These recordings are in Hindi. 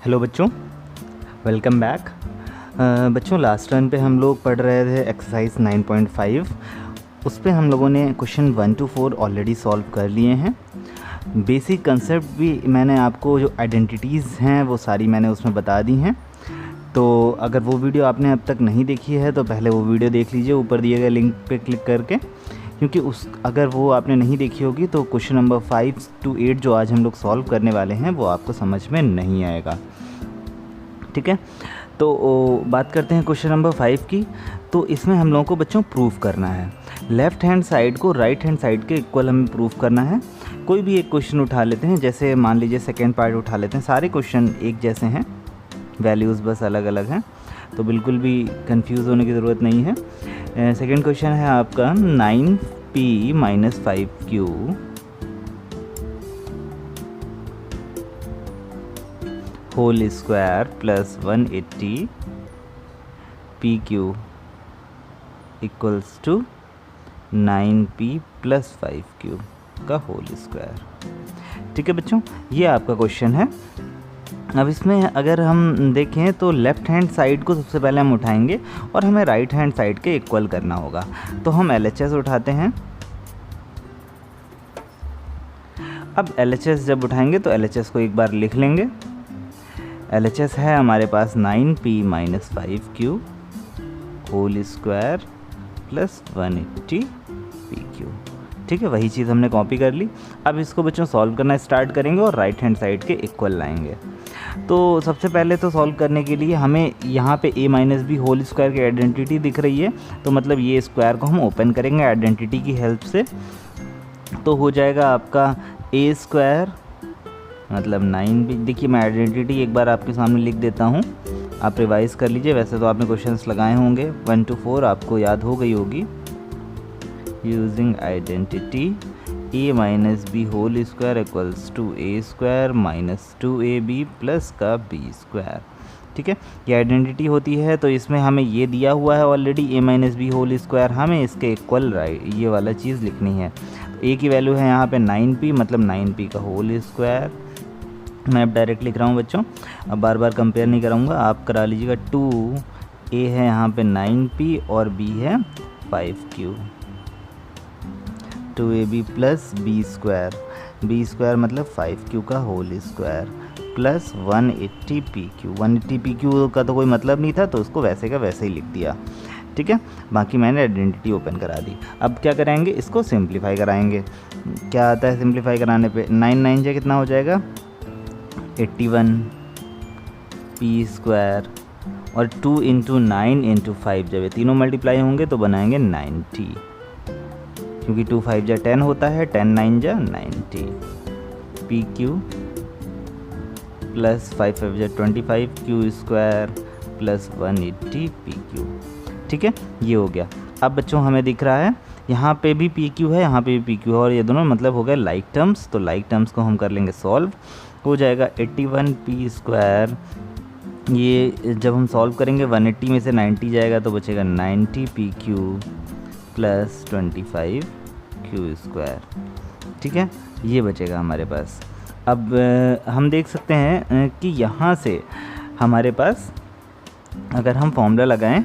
हेलो बच्चों, वेलकम बैक। बच्चों, लास्ट टर्न पे हम लोग पढ़ रहे थे एक्सरसाइज 9.5। उस पे हम लोगों ने क्वेश्चन 1 to 4 ऑलरेडी सॉल्व कर लिए हैं। बेसिक कंसेप्ट भी मैंने आपको, जो आइडेंटिटीज़ हैं वो सारी मैंने उसमें बता दी हैं। तो अगर वो वीडियो आपने अब तक नहीं देखी है तो पहले वो वीडियो देख लीजिए ऊपर दिए गए लिंक पे क्लिक करके, क्योंकि अगर वो आपने नहीं देखी होगी तो क्वेश्चन नंबर 5 to 8 जो आज हम लोग सॉल्व करने वाले हैं वो आपको समझ में नहीं आएगा। ठीक है, तो बात करते हैं क्वेश्चन नंबर 5 की। तो इसमें हम लोगों को बच्चों प्रूफ करना है, लेफ़्ट हैंड साइड को राइट हैंड साइड के इक्वल हमें प्रूफ करना है। कोई भी एक क्वेश्चन उठा लेते हैं, जैसे मान लीजिए सेकेंड पार्ट उठा लेते हैं। सारे क्वेश्चन एक जैसे हैं, वैल्यूज़ बस अलग अलग हैं, तो बिल्कुल भी कंफ्यूज होने की ज़रूरत नहीं है। सेकेंड क्वेश्चन है आपका 9p - 5q whole square plus 180 pq equals to 9p + 5q का होल स्क्वायर। ठीक है बच्चों, ये आपका क्वेश्चन है। अब इसमें अगर हम देखें तो लेफ़्ट हैंड साइड को सबसे पहले हम उठाएंगे और हमें राइट हैंड साइड के इक्वल करना होगा। तो हम LHS उठाते हैं। अब LHS जब उठाएंगे तो LHS को एक बार लिख लेंगे। LHS है हमारे पास 9p - 5q whole square plus 180 pq। ठीक है, वही चीज़ हमने कॉपी कर ली। अब इसको बच्चों सॉल्व करना स्टार्ट करेंगे और राइट हैंड साइड के इक्वल लाएंगे। तो सबसे पहले तो सॉल्व करने के लिए हमें यहाँ पे a - b होल स्क्वायर की आइडेंटिटी दिख रही है, तो मतलब ये स्क्वायर को हम ओपन करेंगे आइडेंटिटी की हेल्प से। तो हो जाएगा आपका a स्क्वायर मतलब 9b। देखिए मैं आइडेंटिटी एक बार आपके सामने लिख देता हूँ, आप रिवाइज़ कर लीजिए। वैसे तो आपने क्वेश्चंस लगाए होंगे 1 to 4, आपको याद हो गई होगी। Using identity a - b whole square equals to a square - 2ab plus का b स्क्वायर। ठीक है, ये आइडेंटिटी होती है। तो इसमें हमें ये दिया हुआ है already a - b whole square, हमें इसके इक्वल ये वाला चीज़ लिखनी है। तो a की वैल्यू है यहाँ पे 9p, मतलब 9p का होल स्क्वायर। मैं अब डायरेक्ट लिख रहा हूँ बच्चों, अब बार बार कंपेयर नहीं कराऊंगा, आप करा लीजिएगा। 2a है यहाँ पे 9p और b है 5q। 2ab plus b square मतलब 5q का whole square plus 180 pq। 180 pq का तो कोई मतलब नहीं था, तो उसको वैसे का वैसे ही लिख दिया। ठीक है, बाकी मैंने आइडेंटिटी ओपन करा दी। अब क्या करेंगे, इसको सिंप्लीफाई कराएंगे। क्या आता है सिंप्लीफाई कराने पे, 9 9 से कितना हो जाएगा 81 p स्क्वायर और 2 × 9 × 5, जब ये तीनों मल्टीप्लाई होंगे तो बनाएंगे 90, क्योंकि 2 5 जा 10 होता है, 10 9 जा 90 pq प्लस 5 5 जा 25 q स्क्वायर प्लस 180 pq। ठीक है, ये हो गया। अब बच्चों हमें दिख रहा है यहाँ पे भी pq है, यहाँ पे भी pq है, और ये दोनों मतलब हो गए लाइक टर्म्स। तो लाइक टर्म्स को हम कर लेंगे सॉल्व। हो जाएगा 81 p स्क्वायर। ये जब हम सॉल्व करेंगे 180 में से 90 जाएगा तो बचेगा 90 pq प्लस 25 q स्क्वायर। ठीक है, ये बचेगा हमारे पास। अब हम देख सकते हैं कि यहाँ से हमारे पास अगर हम फॉर्मूला लगाएं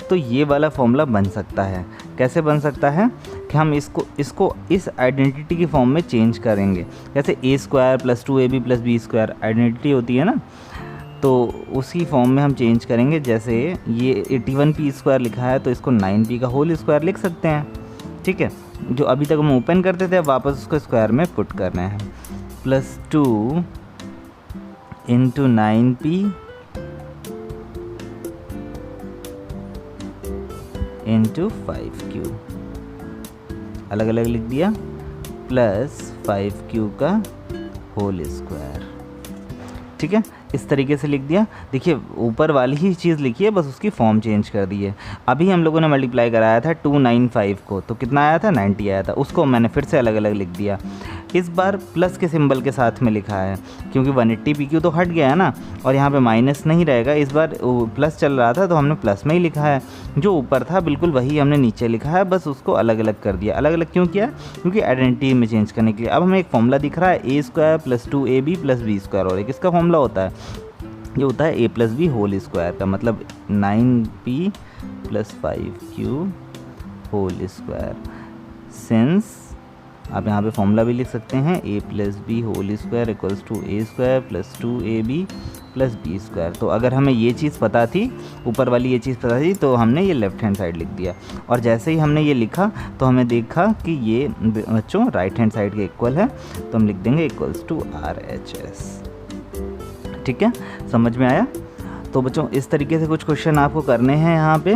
तो ये वाला फॉर्मूला बन सकता है। कैसे बन सकता है कि हम इसको इस आइडेंटिटी की फॉर्म में चेंज करेंगे। जैसे a square plus 2ab plus b square identity होती है ना, तो उसी फॉर्म में हम चेंज करेंगे। जैसे ये 81p स्क्वायर लिखा है तो इसको 9p का होल स्क्वायर लिख सकते हैं। ठीक है, जो अभी तक हम ओपन करते थे वापस उसको स्क्वायर में पुट करना है। प्लस 2 × 9p × 5q, अलग अलग लिख दिया, प्लस 5q का होल स्क्वायर। ठीक है, इस तरीके से लिख दिया। देखिए ऊपर वाली ही चीज़ लिखी है, बस उसकी फॉर्म चेंज कर दी है। अभी हम लोगों ने मल्टीप्लाई कराया था 295 को, तो कितना आया था 90 आया था, उसको मैंने फिर से अलग अलग लिख दिया। इस बार प्लस के सिंबल के साथ में लिखा है, क्योंकि 180 PQ तो हट गया है ना, और यहाँ पे माइनस नहीं रहेगा। इस बार प्लस चल रहा था तो हमने प्लस में ही लिखा है, जो ऊपर था बिल्कुल वही हमने नीचे लिखा है, बस उसको अलग अलग कर दिया। अलग अलग क्यों किया? क्योंकि आइडेंटिटी में चेंज करने के लिए। अब हमें एक फॉर्मूला दिख रहा है A² + 2AB + B², और एक इसका फॉर्मूला होता है, ये होता है A + B होल स्क्वायर का, मतलब 9P + 5Q whole square. Since आप यहाँ पे फॉर्मूला भी लिख सकते हैं, A + B whole square equals to A² + 2AB + B²। तो अगर हमें ये चीज़ पता थी, ऊपर वाली ये चीज़ पता थी, तो हमने ये लेफ़्ट हैंड साइड लिख दिया, और जैसे ही हमने ये लिखा तो हमें देखा कि ये बच्चों राइट हैंड साइड के इक्वल है, तो हम लिख देंगे इक्वल्स टू RHS। ठीक है, समझ में आया? तो बच्चों इस तरीके से कुछ क्वेश्चन आपको करने हैं यहाँ पे,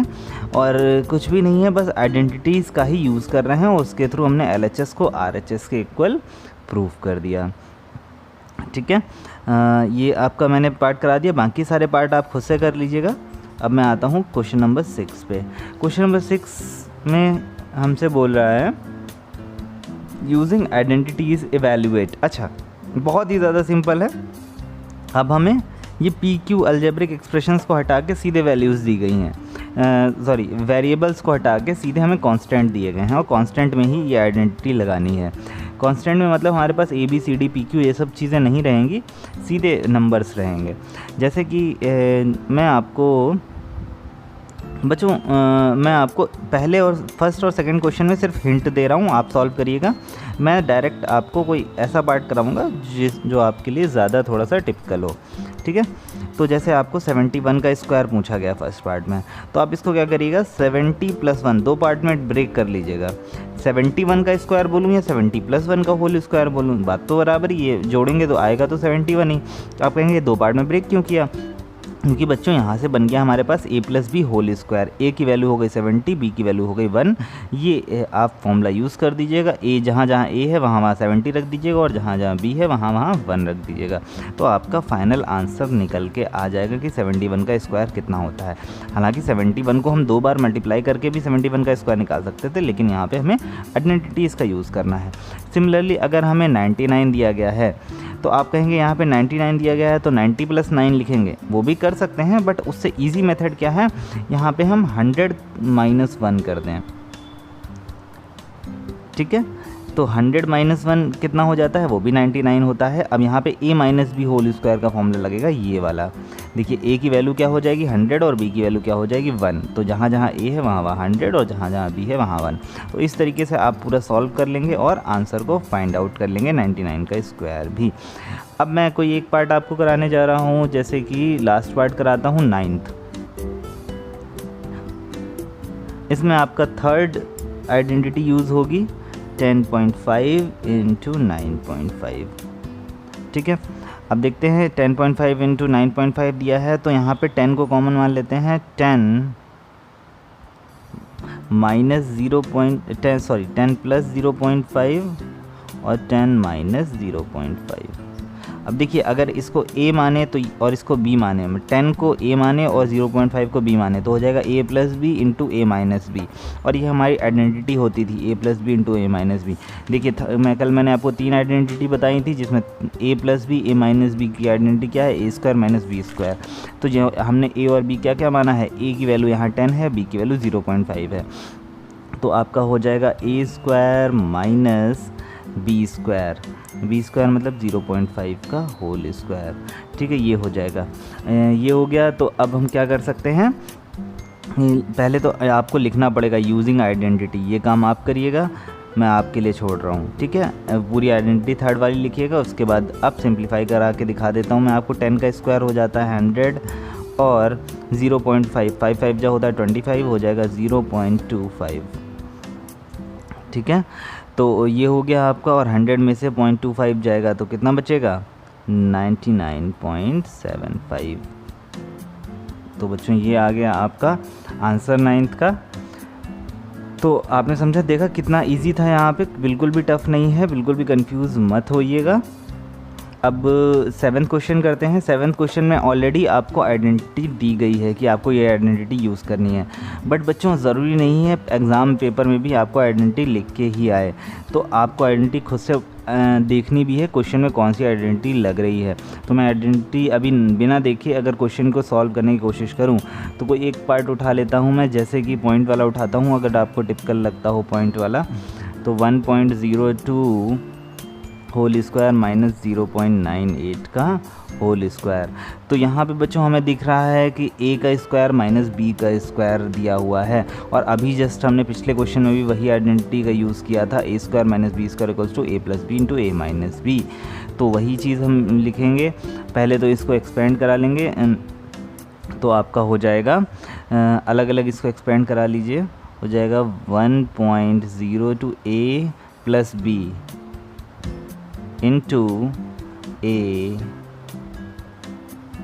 और कुछ भी नहीं है, बस आइडेंटिटीज़ का ही यूज़ कर रहे हैं, और उसके थ्रू हमने LHS को RHS के इक्वल प्रूव कर दिया। ठीक है, ये आपका मैंने पार्ट करा दिया, बाकी सारे पार्ट आप खुद से कर लीजिएगा। अब मैं आता हूँ क्वेश्चन नंबर 6 पे। क्वेश्चन नंबर 6 में हमसे बोल रहा है यूजिंग आइडेंटिटीज़ इवैल्यूएट। अच्छा, बहुत ही ज़्यादा सिंपल है। अब हमें ये PQ अलजेब्रिक एक्सप्रेशंस को हटा के सीधे वैल्यूज़ दी गई हैं, वेरिएबल्स को हटा के सीधे हमें कांस्टेंट दिए गए हैं, और कांस्टेंट में ही ये आइडेंटिटी लगानी है। कांस्टेंट में मतलब हमारे पास ABCD PQ ये सब चीज़ें नहीं रहेंगी, सीधे नंबर्स रहेंगे। जैसे कि मैं आपको बच्चों मैं आपको पहले और फर्स्ट और सेकंड क्वेश्चन में सिर्फ हिंट दे रहा हूँ, आप सॉल्व करिएगा। मैं डायरेक्ट आपको कोई ऐसा पार्ट कराऊंगा जो आपके लिए ज़्यादा थोड़ा सा टिपिकल हो। ठीक है, तो जैसे आपको 71 का स्क्वायर पूछा गया फर्स्ट पार्ट में, तो आप इसको क्या करिएगा, 70 + 1 दो पार्ट में ब्रेक कर लीजिएगा। 71 का स्क्वायर बोलूँ या 70 + 1 का होल स्क्वायर बोलूँ, बात तो बराबर ही है, जोड़ेंगे तो आएगा तो 71 ही। आप कहेंगे दो पार्ट में ब्रेक क्यों किया? क्योंकि बच्चों यहाँ से बन गया हमारे पास A + B whole square. A की वैल्यू हो गई 70, B की वैल्यू हो गई 1। ये आप फॉर्मूला यूज़ कर दीजिएगा, A जहाँ जहाँ A है वहाँ 70 रख दीजिएगा, और जहाँ जहाँ B है वहाँ 1 रख दीजिएगा, तो आपका फाइनल आंसर निकल के आ जाएगा कि 71 का स्क्वायर कितना होता है। हालांकि 71 को हम 2 बार मल्टीप्लाई करके भी 71 का स्क्वायर निकाल सकते थे, लेकिन यहाँ पर हमें आइडेंटिटीज़ का यूज़ करना है। सिमिलरली अगर हमें 99 दिया गया है, तो आप कहेंगे यहाँ पे 99 दिया गया है तो 90 + 9 लिखेंगे, वो भी कर सकते हैं, बट उससे इजी मेथड क्या है, यहाँ पे हम 100 - 1 कर दें। ठीक है, तो 100 - 1 कितना हो जाता है, वो भी 99 होता है। अब यहाँ पे A - B होल स्क्वायर का फॉर्मूला लगेगा, ये वाला। देखिए A की वैल्यू क्या हो जाएगी 100, और B की वैल्यू क्या हो जाएगी 1। तो जहाँ जहाँ A है वहाँ 100, और जहाँ जहाँ B है वहाँ 1। तो इस तरीके से आप पूरा सॉल्व कर लेंगे और आंसर को फाइंड आउट कर लेंगे 99 का स्क्वायर भी। अब मैं कोई एक पार्ट आपको कराने जा रहा हूँ, जैसे कि लास्ट पार्ट कराता हूँ 9th। इसमें आपका थर्ड आइडेंटिटी यूज़ होगी 10.5 × 9.5। ठीक है, अब देखते हैं 10.5 × 9.5 दिया है, तो यहाँ पे 10 को कॉमन मान लेते हैं। 10 + 0.5 और 10 - 0.5। अब देखिए अगर इसको A माने तो और इसको B माने, 10 को A माने और 0.5 को B माने, तो हो जाएगा A + B × A - B, और ये हमारी आइडेंटिटी होती थी A + B × A - B। देखिए मैंने आपको 3 आइडेंटिटी बताई थी, जिसमें A + B A - B की आइडेंटिटी क्या है, A² - B²। तो जो हमने A और B क्या क्या माना है, A की वैल्यू यहाँ 10 है, B की वैल्यू 0.5 है, तो आपका हो जाएगा A² - B² मतलब 0.5 का होल स्क्वायर। ठीक है, ये हो जाएगा, ये हो गया। तो अब हम क्या कर सकते हैं, पहले तो आपको लिखना पड़ेगा यूजिंग आइडेंटिटी, ये काम आप करिएगा, मैं आपके लिए छोड़ रहा हूँ। ठीक है, पूरी आइडेंटिटी थर्ड वाली लिखिएगा, उसके बाद अब सिंप्लीफाई करा के दिखा देता हूँ मैं आपको। 10 का स्क्वायर हो जाता है 100, और 0.5 5 जो होता है 25, हो जाएगा 0.25। ठीक है, तो ये हो गया आपका, और 100 में से 0.25 जाएगा तो कितना बचेगा, 99.75। तो बच्चों ये आ गया आपका आंसर 9th का। तो आपने समझा, देखा कितना इजी था, यहाँ पे बिल्कुल भी टफ नहीं है, बिल्कुल भी कंफ्यूज मत होइएगा। अब 7th क्वेश्चन करते हैं। 7th क्वेश्चन में ऑलरेडी आपको आइडेंटिटी दी गई है कि आपको ये आइडेंटिटी यूज़ करनी है, बट बच्चों ज़रूरी नहीं है एग्ज़ाम पेपर में भी आपको आइडेंटिटी लिख के ही आए। तो आपको आइडेंटिटी खुद से देखनी भी है क्वेश्चन में कौन सी आइडेंटिटी लग रही है। तो मैं आइडेंटिटी अभी बिना देखे अगर क्वेश्चन को सॉल्व करने की कोशिश करूं तो कोई एक पार्ट उठा लेता हूं मैं, जैसे कि पॉइंट वाला उठाता हूं अगर आपको टिपिकल लगता हो पॉइंट वाला। तो 1.02 होल स्क्वायर माइनस 0.98 का होल स्क्वायर। तो यहाँ पे बच्चों हमें दिख रहा है कि a का स्क्वायर माइनस b का स्क्वायर दिया हुआ है, और अभी जस्ट हमने पिछले क्वेश्चन में भी वही आइडेंटिटी का यूज़ किया था, a square minus b square equals to a plus B into a minus b। तो वही चीज़ हम लिखेंगे। पहले तो इसको एक्सपेंड करा लेंगे, तो आपका हो जाएगा अलग अलग इसको एक्सपेंड करा लीजिए, हो जाएगा 1.02 a plus b into a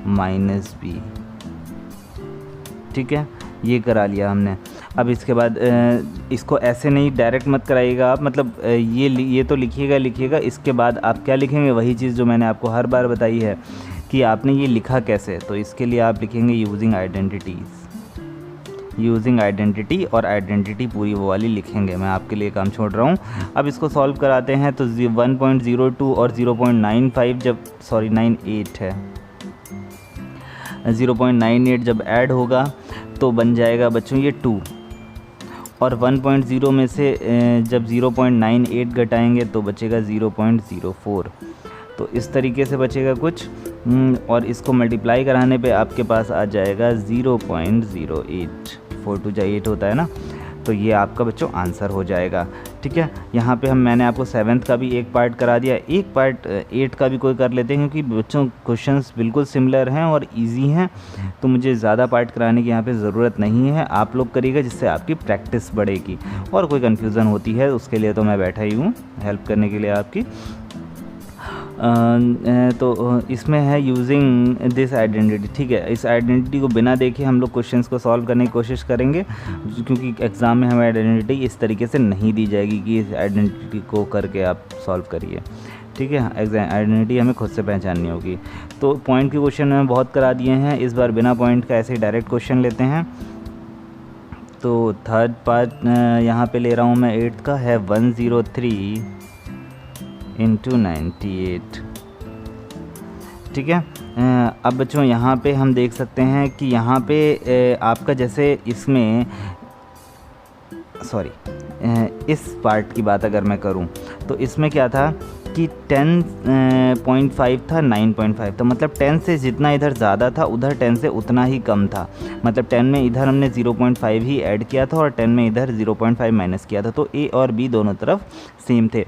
minus B. ठीक है, ये करा लिया हमने। अब इसके बाद इसको ऐसे नहीं डायरेक्ट मत कराइएगा आप, मतलब ये तो लिखिएगा। इसके बाद आप क्या लिखेंगे, वही चीज़ जो मैंने आपको हर बार बताई है कि आपने ये लिखा कैसे। तो इसके लिए आप लिखेंगे यूजिंग आइडेंटिटी, और आइडेंटिटी पूरी वो वाली लिखेंगे। मैं आपके लिए काम छोड़ रहा हूँ। अब इसको सॉल्व कराते हैं। तो 1.02 और 0.95 जब 98 है, 0.98 जब ऐड होगा तो बन जाएगा बच्चों ये 2, और 1.0 में से जब 0.98 घटाएंगे तो बचेगा 0.04। तो इस तरीके से बचेगा कुछ, और इसको मल्टीप्लाई कराने पे आपके पास आ जाएगा 0.08। 4 2 जा 8 होता है ना, तो ये आपका बच्चों आंसर हो जाएगा। ठीक है, यहाँ पे मैंने आपको 7th का भी एक पार्ट करा दिया, एक पार्ट 8 का भी कोई कर लेते हैं, क्योंकि बच्चों क्वेश्चंस बिल्कुल सिमिलर हैं और इजी हैं, तो मुझे ज़्यादा पार्ट कराने की यहाँ पे ज़रूरत नहीं है। आप लोग करिएगा जिससे आपकी प्रैक्टिस बढ़ेगी, और कोई कन्फ्यूज़न होती है उसके लिए तो मैं बैठा ही हूँ हेल्प करने के लिए आपकी। तो इसमें है यूजिंग दिस आइडेंटिटी। ठीक है, इस आइडेंटिटी को बिना देखे हम लोग क्वेश्चंस को सॉल्व करने की कोशिश करेंगे, क्योंकि एग्ज़ाम में हमें आइडेंटिटी इस तरीके से नहीं दी जाएगी कि इस आइडेंटिटी को करके आप सॉल्व करिए। ठीक है, आइडेंटिटी हमें खुद से पहचाननी होगी। तो पॉइंट के क्वेश्चन में बहुत करा दिए हैं, इस बार बिना पॉइंट का ऐसे डायरेक्ट क्वेश्चन लेते हैं। तो थर्ड पार्ट यहाँ पे ले रहा हूँ मैं 8th का, है 103 इंटू 98। ठीक है, अब बच्चों यहाँ पे हम देख सकते हैं कि यहाँ पे आपका जैसे इसमें इस पार्ट की बात अगर मैं करूँ तो इसमें क्या था कि 10.5 था, 9.5 था, मतलब 10 से जितना इधर ज़्यादा था उधर 10 से उतना ही कम था। मतलब 10 में इधर हमने 0.5 ही ऐड किया था और 10 में इधर 0.5 माइनस किया था, तो ए और बी दोनों तरफ सेम थे।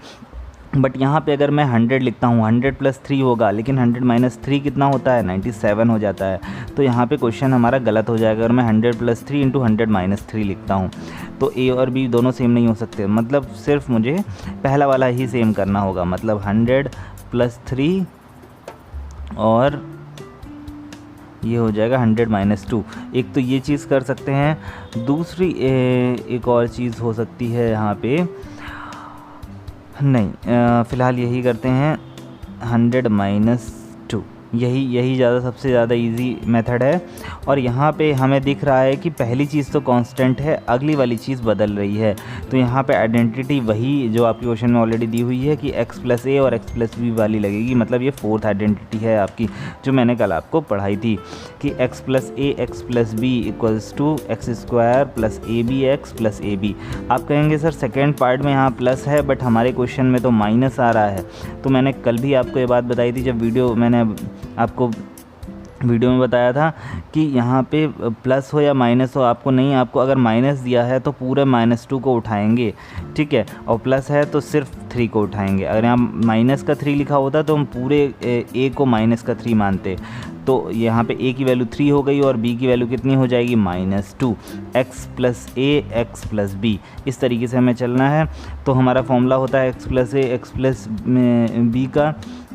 बट यहाँ पे अगर मैं 100 लिखता हूँ, 100 प्लस 3 होगा, लेकिन 100 माइनस 3 कितना होता है, 97 हो जाता है। तो यहाँ पे क्वेश्चन हमारा गलत हो जाएगा अगर मैं 100 प्लस 3 इंटू 100 माइनस 3 लिखता हूँ। तो ए और बी दोनों सेम नहीं हो सकते, मतलब सिर्फ मुझे पहला वाला ही सेम करना होगा, मतलब 100 प्लस 3 और ये हो जाएगा 100 माइनस 2। एक तो ये चीज़ कर सकते हैं। दूसरी एक और चीज़ हो सकती है यहाँ पे, नहीं फ़िलहाल यही करते हैं 100 माइनस 2, यही ज़्यादा सबसे ज़्यादा इजी मेथड है। और यहाँ पे हमें दिख रहा है कि पहली चीज़ तो कांस्टेंट है, अगली वाली चीज़ बदल रही है। तो यहाँ पे आइडेंटिटी वही जो आपकी क्वेश्चन में ऑलरेडी दी हुई है कि x प्लस ए और x प्लस बी वाली लगेगी। मतलब ये 4th आइडेंटिटी है आपकी, जो मैंने कल आपको पढ़ाई थी कि x plus A X plus B equals to X square plus A B X plus A B. आप कहेंगे सर सेकेंड पार्ट में यहाँ प्लस है बट हमारे क्वेश्चन में तो माइनस आ रहा है। तो मैंने कल भी आपको ये बात बताई थी, जब मैंने आपको वीडियो में बताया था कि यहाँ पे प्लस हो या माइनस हो, आपको अगर माइनस दिया है तो पूरे -2 को उठाएंगे, ठीक है, और प्लस है तो सिर्फ 3 को उठाएंगे। अगर यहाँ माइनस का 3 लिखा होता तो हम पूरे ए को माइनस का 3 मानते। तो यहाँ पे ए की वैल्यू 3 हो गई और बी की वैल्यू कितनी हो जाएगी, -2। X plus A X plus B, इस तरीके से हमें चलना है। तो हमारा फॉर्मूला होता है x plus A X plus B का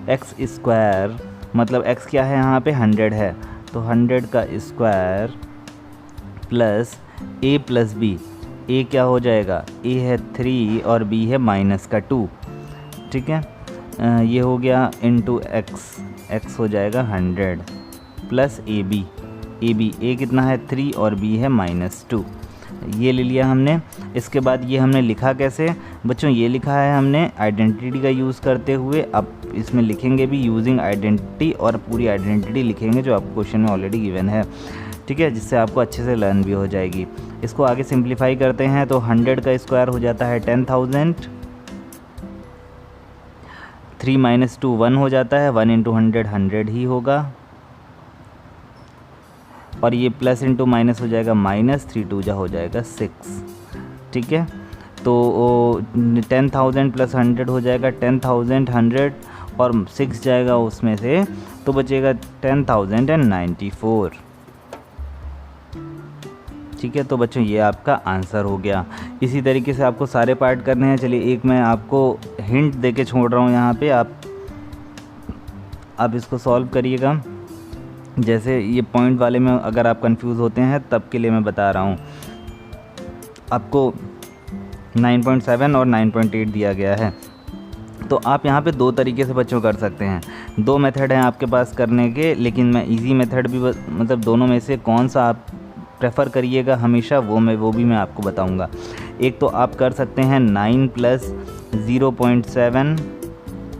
एक्स स्क्वायर, मतलब x क्या है यहाँ पे 100 है, तो 100 का square plus a plus B. a क्या हो जाएगा, a है 3 और b है -2, ठीक है। ये हो गया इंटू एक्स, एक्स हो जाएगा 100 प्लस ए बी, ए कितना है 3 और बी है -2, ये ले लिया हमने। इसके बाद ये हमने लिखा कैसे बच्चों, ये लिखा है हमने आइडेंटिटी का यूज़ करते हुए। अब इसमें लिखेंगे भी यूजिंग आइडेंटिटी, और पूरी आइडेंटिटी लिखेंगे जो आपको क्वेश्चन में ऑलरेडी गिवन है, ठीक है, जिससे आपको अच्छे से लर्न भी हो जाएगी। इसको आगे सिंप्लीफाई करते हैं तो 100 का स्क्वायर हो जाता है 10,000, 3 - 2 1 हो जाता है, 1 × 100 100 ही होगा, और ये प्लस इंटू माइनस हो जाएगा माइनस, 3 2 जा हो जाएगा 6, ठीक है। तो 10,000 प्लस 100 हो जाएगा 10,000 100 और 6 जाएगा उसमें से, तो बचेगा 10,094, ठीक है। तो बच्चों ये आपका आंसर हो गया। इसी तरीके से आपको सारे पार्ट करने हैं। चलिए एक मैं आपको हिंट देके छोड़ रहा हूँ यहाँ पे, आप इसको सॉल्व करिएगा। जैसे ये पॉइंट वाले में अगर आप कंफ्यूज होते हैं तब के लिए मैं बता रहा हूँ। आपको 9.7 और 9.8 दिया गया है, तो आप यहाँ पे दो तरीके से बच्चों कर सकते हैं। दो मेथड हैं आपके पास करने के, लेकिन मैं इजी मेथड भी मतलब दोनों में से कौन सा आप प्रेफर करिएगा हमेशा वो भी मैं आपको बताऊंगा। एक तो आप कर सकते हैं 9 + 0.7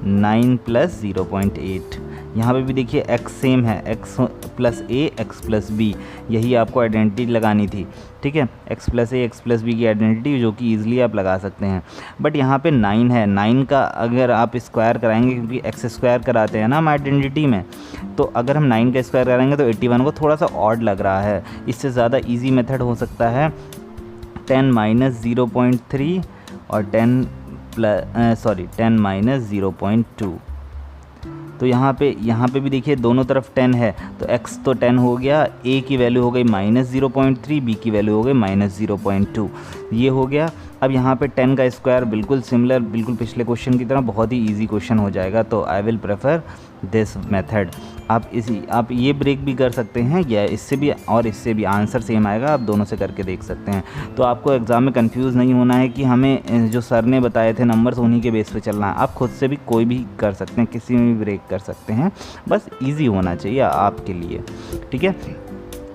9 + 0.8। यहाँ पे भी देखिए x सेम है, x + a x + b, यही आपको आइडेंटिटी लगानी थी, ठीक है। x + a x + b की आइडेंटिटी जो कि ईजिली आप लगा सकते हैं। बट यहाँ पे 9 है, 9 का अगर आप स्क्वायर कराएंगे, क्योंकि x स्क्वायर कराते हैं ना हम आइडेंटिटी में, तो अगर हम 9 का स्क्वायर कराएंगे तो 81 को थोड़ा सा ऑड लग रहा है। इससे ज़्यादा ईजी मेथड हो सकता है 10 - 0.3 और 10 - 0.2। तो यहाँ पे भी देखिए दोनों तरफ 10 है, तो x तो 10 हो गया, a की वैल्यू हो गई -0.3, b की वैल्यू हो गई -0.2, ये हो गया। अब यहाँ पे 10 का स्क्वायर बिल्कुल सिमिलर, बिल्कुल पिछले क्वेश्चन की तरह बहुत ही इजी क्वेश्चन हो जाएगा। तो I will prefer this method. आप ये ब्रेक भी कर सकते हैं, या इससे भी और इससे भी आंसर सेम आएगा, आप दोनों से करके देख सकते हैं। तो आपको एग्ज़ाम में कंफ्यूज नहीं होना है कि हमें जो सर ने बताए थे नंबर्स उन्हीं के बेस पे चलना है। आप खुद से भी कोई भी कर सकते हैं, किसी में भी ब्रेक कर सकते हैं, बस ईजी होना चाहिए आपके लिए, ठीक है।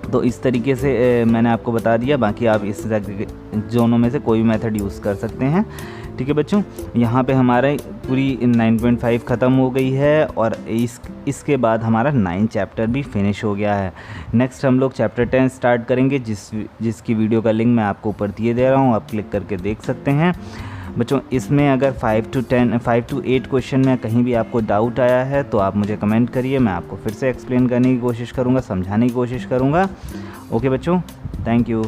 तो इस तरीके से मैंने आपको बता दिया, बाकी आप इस दोनों में से कोई भी मेथड यूज़ कर सकते हैं, ठीक है बच्चों। यहाँ पे हमारे पूरी 9.5 ख़त्म हो गई है, और इसके बाद हमारा 9 चैप्टर भी फिनिश हो गया है। नेक्स्ट हम लोग चैप्टर 10 स्टार्ट करेंगे, जिसकी वीडियो का लिंक मैं आपको ऊपर दिए दे रहा हूँ, आप क्लिक करके देख सकते हैं बच्चों। इसमें अगर 5 to 8 क्वेश्चन में कहीं भी आपको डाउट आया है तो आप मुझे कमेंट करिए, मैं आपको फिर से एक्सप्लेन करने की कोशिश करूँगा, समझाने की कोशिश करूँगा। ओके बच्चों, थैंक यू।